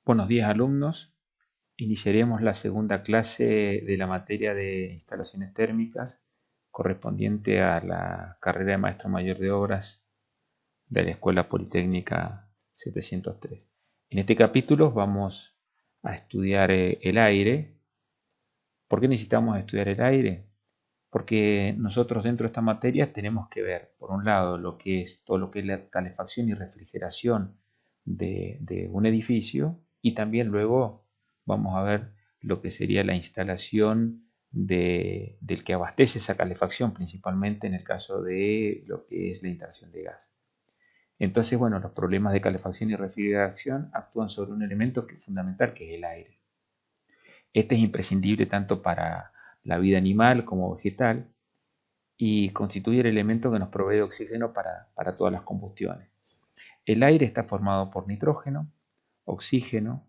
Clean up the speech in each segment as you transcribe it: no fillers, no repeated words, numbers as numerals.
Buenos días, alumnos. Iniciaremos la segunda clase de la materia de instalaciones térmicas correspondiente a la carrera de maestro mayor de obras de la Escuela Politécnica 703. En este capítulo vamos a estudiar el aire. ¿Por qué necesitamos estudiar el aire? Porque nosotros dentro de esta materia tenemos que ver, por un lado, lo que es todo lo que es la calefacción y refrigeración de un edificio, y también luego vamos a ver lo que sería la instalación del que abastece esa calefacción, principalmente en el caso de lo que es la instalación de gas. Entonces, bueno, los problemas de calefacción y refrigeración actúan sobre un elemento que es fundamental, que es el aire. Este es imprescindible tanto para la vida animal como vegetal, y constituye el elemento que nos provee oxígeno para todas las combustiones. El aire está formado por nitrógeno, oxígeno,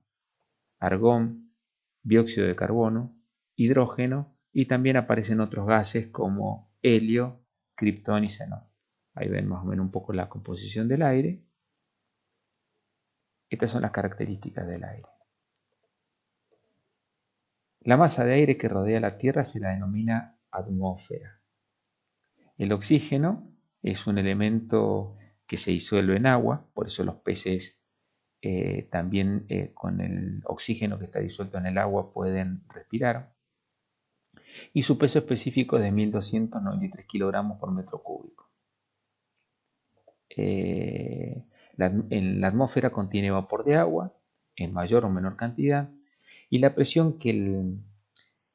argón, dióxido de carbono, hidrógeno, y también aparecen otros gases como helio, criptón y xenón. Ahí ven más o menos un poco la composición del aire. Estas son las características del aire. La masa de aire que rodea la Tierra se la denomina atmósfera. El oxígeno es un elemento que se disuelve en agua, por eso los peces también con el oxígeno que está disuelto en el agua pueden respirar. Y su peso específico es de 1293 kilogramos por metro cúbico. La atmósfera contiene vapor de agua en mayor o menor cantidad, y la presión que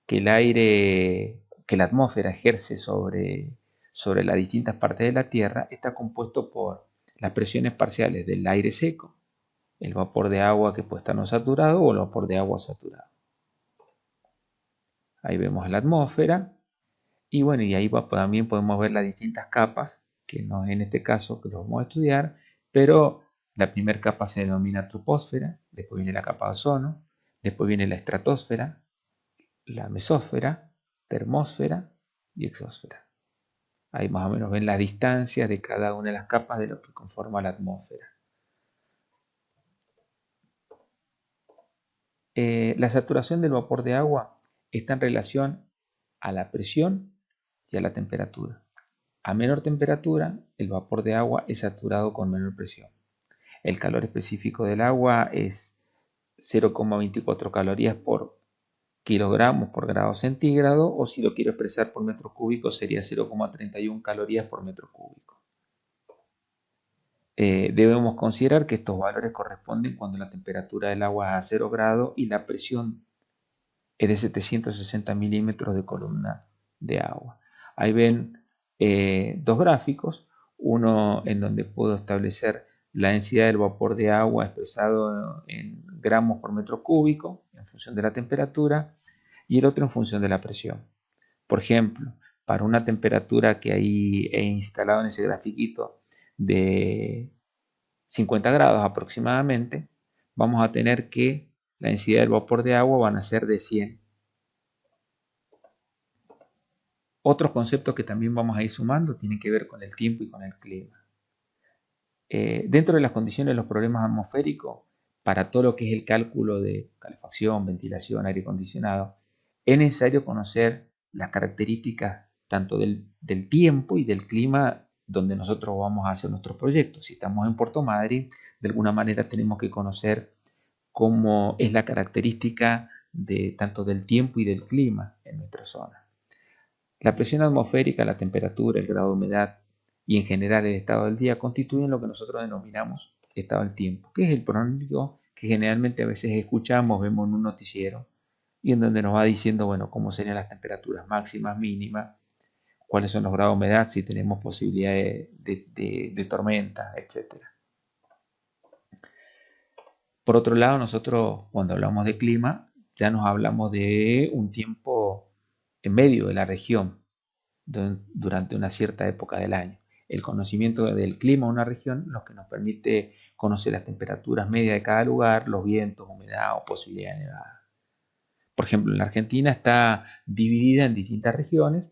la atmósfera ejerce sobre las distintas partes de la Tierra está compuesto por las presiones parciales del aire seco, el vapor de agua que puede estar no saturado o el vapor de agua saturado. Ahí vemos la atmósfera, y bueno, y ahí también podemos ver las distintas capas, que no es en este caso que lo vamos a estudiar, pero la primera capa se denomina troposfera, después viene la capa de ozono, después viene la estratosfera, la mesósfera, termósfera y exósfera. Ahí más o menos ven las distancias de cada una de las capas de lo que conforma la atmósfera. La saturación del vapor de agua está en relación a la presión y a la temperatura. A menor temperatura, el vapor de agua es saturado con menor presión. El calor específico del agua es 0,24 calorías por kilogramos por grado centígrado, o si lo quiero expresar por metro cúbico sería 0,31 calorías por metro cúbico. Debemos considerar que estos valores corresponden cuando la temperatura del agua es a 0 grados y la presión es de 760 milímetros de columna de agua. Ahí ven dos gráficos, uno en donde puedo establecer la densidad del vapor de agua expresado en gramos por metro cúbico en función de la temperatura, y el otro en función de la presión. Por ejemplo, para una temperatura que ahí he instalado en ese grafiquito de 50 grados aproximadamente, vamos a tener que la densidad del vapor de agua van a ser de 100. Otros conceptos que también vamos a ir sumando tienen que ver con el tiempo y con el clima. Dentro de las condiciones de los problemas atmosféricos, para todo lo que es el cálculo de calefacción, ventilación, aire acondicionado, es necesario conocer las características tanto del tiempo y del clima donde nosotros vamos a hacer nuestros proyectos. Si estamos en Puerto Madryn, de alguna manera tenemos que conocer cómo es la característica tanto del tiempo y del clima en nuestra zona. La presión atmosférica, la temperatura, el grado de humedad y en general el estado del día constituyen lo que nosotros denominamos estado del tiempo, que es el pronóstico que generalmente a veces escuchamos, vemos en un noticiero, y en donde nos va diciendo, bueno, cómo serían las temperaturas máximas, mínimas, cuáles son los grados de humedad, si tenemos posibilidades de tormentas, etc. Por otro lado, nosotros cuando hablamos de clima, ya nos hablamos de un tiempo en medio de la región durante una cierta época del año. El conocimiento del clima de una región lo que nos permite conocer las temperaturas medias de cada lugar, los vientos, humedad o posibilidad de nevada. Por ejemplo, en la Argentina está dividida en distintas regiones.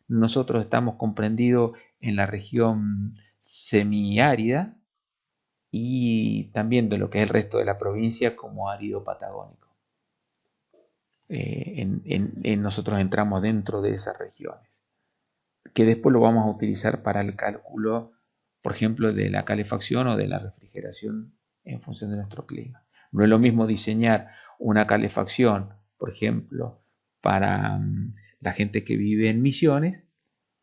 Nosotros estamos comprendidos en la región semiárida, y también de lo que es el resto de la provincia como árido patagónico. Nosotros entramos dentro de esas regiones, que después lo vamos a utilizar para el cálculo, por ejemplo, de la calefacción o de la refrigeración en función de nuestro clima. No es lo mismo diseñar una calefacción, por ejemplo, para la gente que vive en Misiones,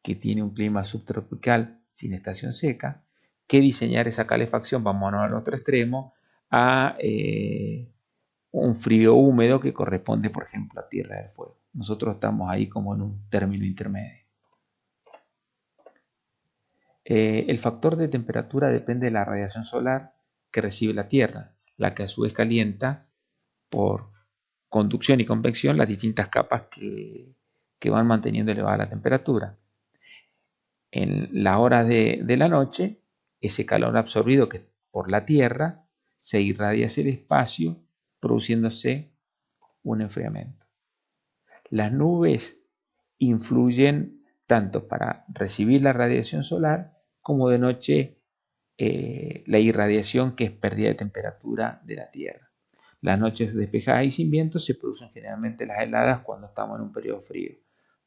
que tiene un clima subtropical sin estación seca, que diseñar esa calefacción, vamos al otro extremo, a un frío húmedo que corresponde, por ejemplo, a Tierra del Fuego. Nosotros estamos ahí como en un término intermedio. El factor de temperatura depende de la radiación solar que recibe la Tierra, la que a su vez calienta por conducción y convección las distintas capas que van manteniendo elevada la temperatura. En las horas de la noche, ese calor absorbido que por la Tierra se irradia hacia el espacio, produciéndose un enfriamiento. Las nubes influyen tanto para recibir la radiación solar como de noche la irradiación, que es pérdida de temperatura de la Tierra. Las noches despejadas y sin viento se producen generalmente las heladas cuando estamos en un periodo frío.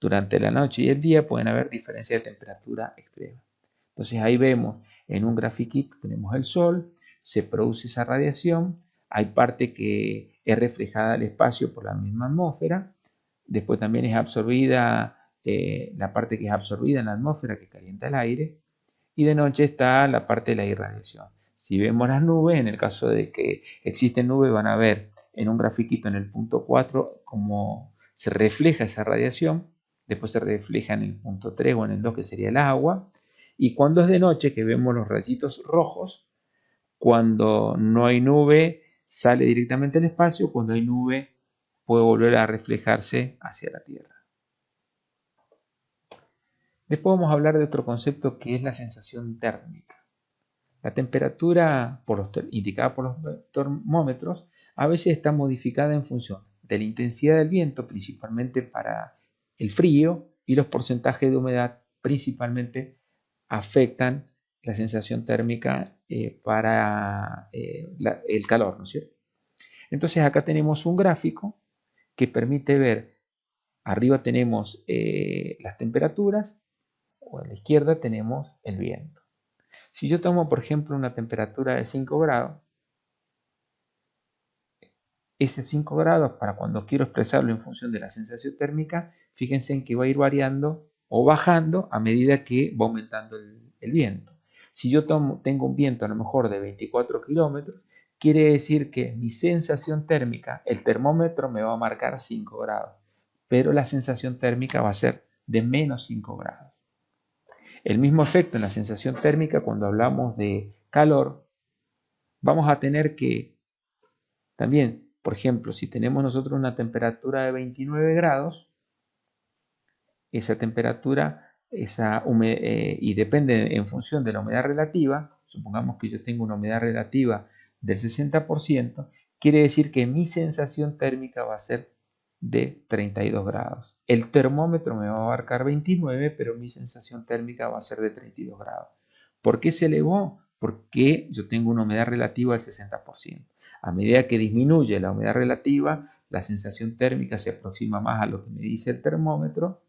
Durante la noche y el día pueden haber diferencias de temperatura extrema. Entonces ahí vemos en un grafiquito, tenemos el sol, se produce esa radiación, hay parte que es reflejada al espacio por la misma atmósfera, después también es absorbida, la parte que es absorbida en la atmósfera que calienta el aire, y de noche está la parte de la irradiación. Si vemos las nubes, en el caso de que existen nubes, van a ver en un grafiquito en el punto 4 cómo se refleja esa radiación, después se refleja en el punto 3 o en el 2, que sería el agua, y cuando es de noche, que vemos los rayitos rojos, cuando no hay nube sale directamente al espacio, cuando hay nube puede volver a reflejarse hacia la Tierra. Después vamos a hablar de otro concepto que es la sensación térmica. La temperatura indicada por los termómetros a veces está modificada en función de la intensidad del viento, principalmente para el frío, y los porcentajes de humedad principalmente afectan la sensación térmica para el calor, ¿no es cierto? Entonces acá tenemos un gráfico que permite ver, arriba tenemos las temperaturas, o a la izquierda tenemos el viento. Si yo tomo, por ejemplo, una temperatura de 5 grados, ese 5 grados, para cuando quiero expresarlo en función de la sensación térmica, fíjense en que va a ir variando o bajando a medida que va aumentando el viento. Si yo tengo un viento a lo mejor de 24 kilómetros, quiere decir que mi sensación térmica, el termómetro me va a marcar 5 grados, pero la sensación térmica va a ser de menos 5 grados. El mismo efecto en la sensación térmica cuando hablamos de calor, vamos a tener que también, por ejemplo, si tenemos nosotros una temperatura de 29 grados, esa temperatura y depende en función de la humedad relativa, supongamos que yo tengo una humedad relativa del 60%, quiere decir que mi sensación térmica va a ser de 32 grados. El termómetro me va a marcar 29, pero mi sensación térmica va a ser de 32 grados. ¿Por qué se elevó? Porque yo tengo una humedad relativa del 60%. A medida que disminuye la humedad relativa, la sensación térmica se aproxima más a lo que me dice el termómetro,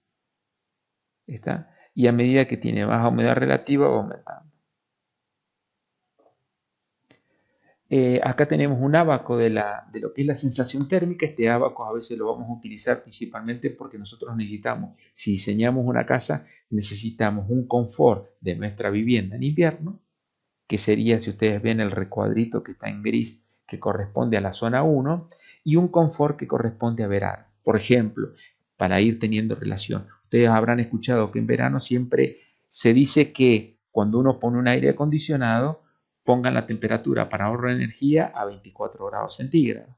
¿está? Y a medida que tiene más humedad relativa va aumentando. Acá tenemos un ábaco de lo que es la sensación térmica. Este ábaco a veces lo vamos a utilizar principalmente porque nosotros necesitamos, si diseñamos una casa, necesitamos un confort de nuestra vivienda en invierno, que sería, si ustedes ven el recuadrito que está en gris, que corresponde a la zona 1, y un confort que corresponde a verano. Por ejemplo, para ir teniendo relación, ustedes habrán escuchado que en verano siempre se dice que cuando uno pone un aire acondicionado, pongan la temperatura para ahorro de energía a 24 grados centígrados.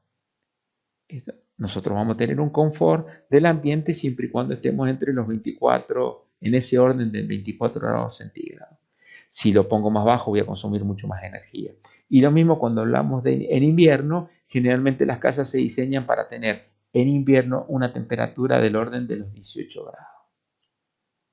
Nosotros vamos a tener un confort del ambiente siempre y cuando estemos entre los 24, en ese orden de 24 grados centígrados. Si lo pongo más bajo voy a consumir mucho más energía. Y lo mismo cuando hablamos en invierno, generalmente las casas se diseñan para tener en invierno una temperatura del orden de los 18 grados.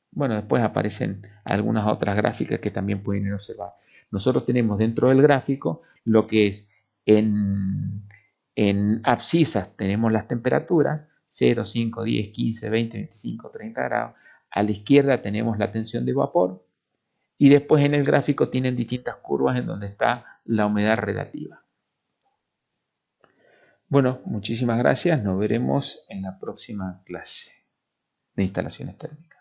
Bueno, después aparecen algunas otras gráficas que también pueden observar. nosotros tenemos dentro del gráfico lo que es en abscisas tenemos las temperaturas, 0, 5, 10, 15, 20, 25, 30 grados. A la izquierda tenemos la tensión de vapor y después en el gráfico tienen distintas curvas en donde está la humedad relativa. Bueno, muchísimas gracias. Nos veremos en la próxima clase de instalaciones térmicas.